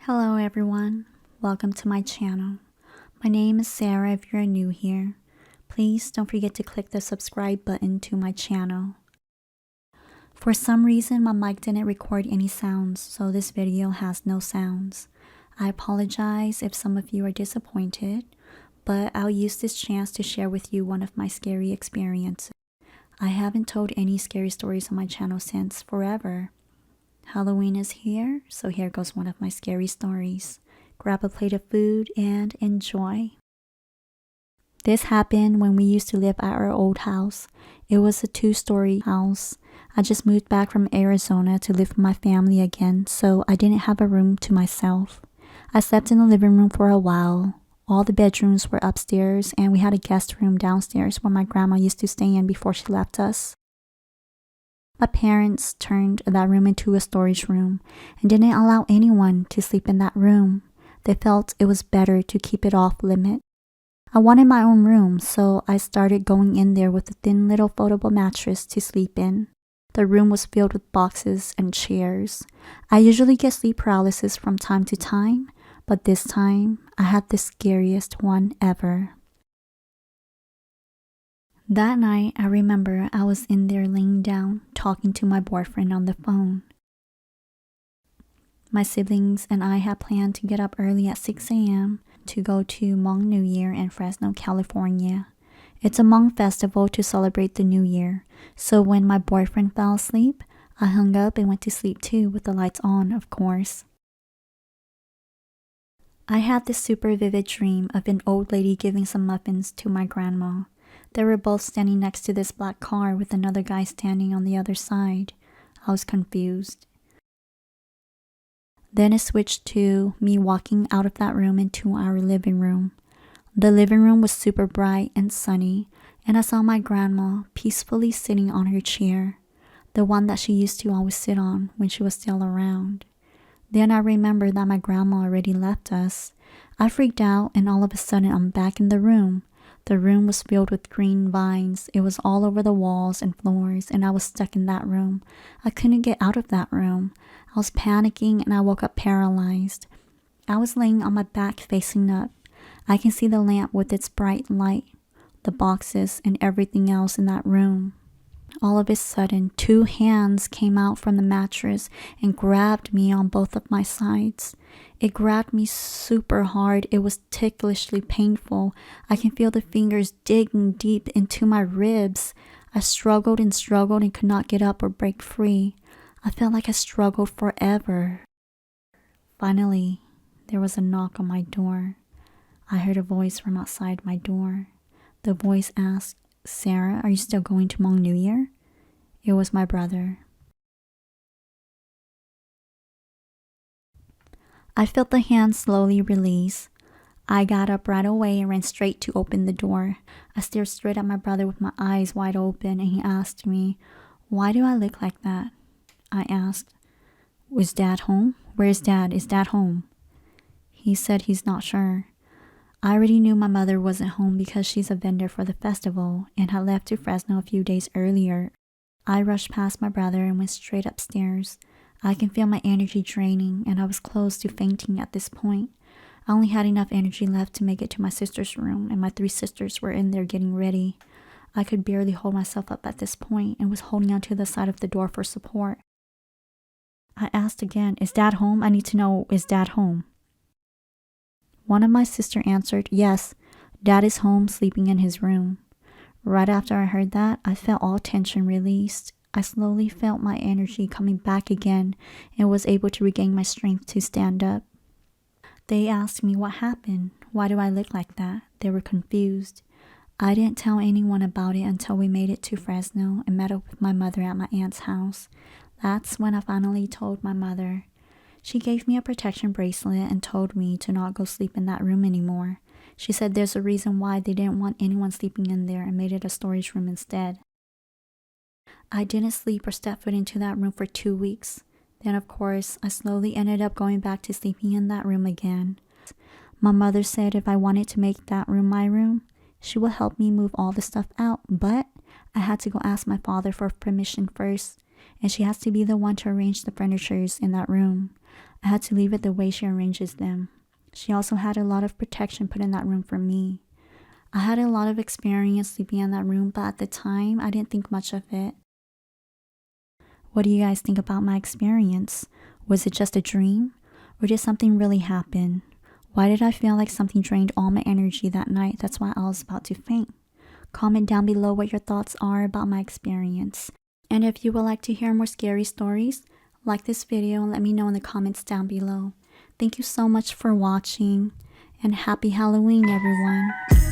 Hello everyone, welcome to my channel. My name is Sarah if you're new here. Please don't forget to click the subscribe button to my channel. For some reason my mic didn't record any sounds, so this video has no sounds. I apologize if some of you are disappointed, but I'll use this chance to share with you one of my scary experiences. I haven't told any scary stories on my channel since forever. Halloween is here, so here goes one of my scary stories. Grab a plate of food and enjoy. This happened when we used to live at our old house. It was a 2-story house. I just moved back from Arizona to live with my family again, so I didn't have a room to myself. I slept in the living room for a while. All the bedrooms were upstairs, and we had a guest room downstairs where my grandma used to stay in before she left us. My parents turned that room into a storage room and didn't allow anyone to sleep in that room. They felt it was better to keep it off limit. I wanted my own room, so I started going in there with a thin little foldable mattress to sleep in. The room was filled with boxes and chairs. I usually get sleep paralysis from time to time, but this time I had the scariest one ever. That night, I remember I was in there laying down, talking to my boyfriend on the phone. My siblings and I had planned to get up early at 6 a.m. to go to Hmong New Year in Fresno, California. It's a Hmong festival to celebrate the New Year, so when my boyfriend fell asleep, I hung up and went to sleep too with the lights on, of course. I had this super vivid dream of an old lady giving some muffins to my grandma. They were both standing next to this black car with another guy standing on the other side. I was confused. Then it switched to me walking out of that room into our living room. The living room was super bright and sunny, and I saw my grandma peacefully sitting on her chair, the one that she used to always sit on when she was still around. Then I remembered that my grandma already left us. I freaked out, and all of a sudden I'm back in the room. The room was filled with green vines. It was all over the walls and floors, and I was stuck in that room. I couldn't get out of that room. I was panicking, and I woke up paralyzed. I was laying on my back facing up. I can see the lamp with its bright light, the boxes, and everything else in that room. All of a sudden, 2 hands came out from the mattress and grabbed me on both of my sides. It grabbed me super hard. It was ticklishly painful. I can feel the fingers digging deep into my ribs. I struggled and could not get up or break free. I felt like I struggled forever. Finally, there was a knock on my door. I heard a voice from outside my door. The voice asked, "Sarah, are you still going to Hmong New Year?" It was my brother. I felt the hand slowly release. I got up right away and ran straight to open the door. I stared straight at my brother with my eyes wide open, and he asked me, "Why do I look like that?" I asked, "Was Dad home? Where is Dad? Is Dad home?" He said he's not sure. I already knew my mother wasn't home because she's a vendor for the festival and had left to Fresno a few days earlier. I rushed past my brother and went straight upstairs. I can feel my energy draining, and I was close to fainting at this point. I only had enough energy left to make it to my sister's room, and my 3 sisters were in there getting ready. I could barely hold myself up at this point and was holding onto the side of the door for support. I asked again, "Is Dad home? I need to know, is Dad home?" One of my sisters answered, "Yes, Dad is home sleeping in his room." Right after I heard that, I felt all tension released. I slowly felt my energy coming back again and was able to regain my strength to stand up. They asked me what happened. Why do I look like that? They were confused. I didn't tell anyone about it until we made it to Fresno and met up with my mother at my aunt's house. That's when I finally told my mother. She gave me a protection bracelet and told me to not go sleep in that room anymore. She said there's a reason why they didn't want anyone sleeping in there and made it a storage room instead. I didn't sleep or step foot into that room for 2 weeks. Then, of course, I slowly ended up going back to sleeping in that room again. My mother said if I wanted to make that room my room, she would help me move all the stuff out, but I had to go ask my father for permission first, and she has to be the one to arrange the furnitures in that room. I had to leave it the way she arranges them. She also had a lot of protection put in that room for me. I had a lot of experience sleeping in that room, but at the time, I didn't think much of it. What do you guys think about my experience? Was it just a dream? Or did something really happen? Why did I feel like something drained all my energy that night? That's why I was about to faint. Comment down below what your thoughts are about my experience. And if you would like to hear more scary stories, like this video and let me know in the comments down below. Thank you so much for watching, and happy Halloween, everyone.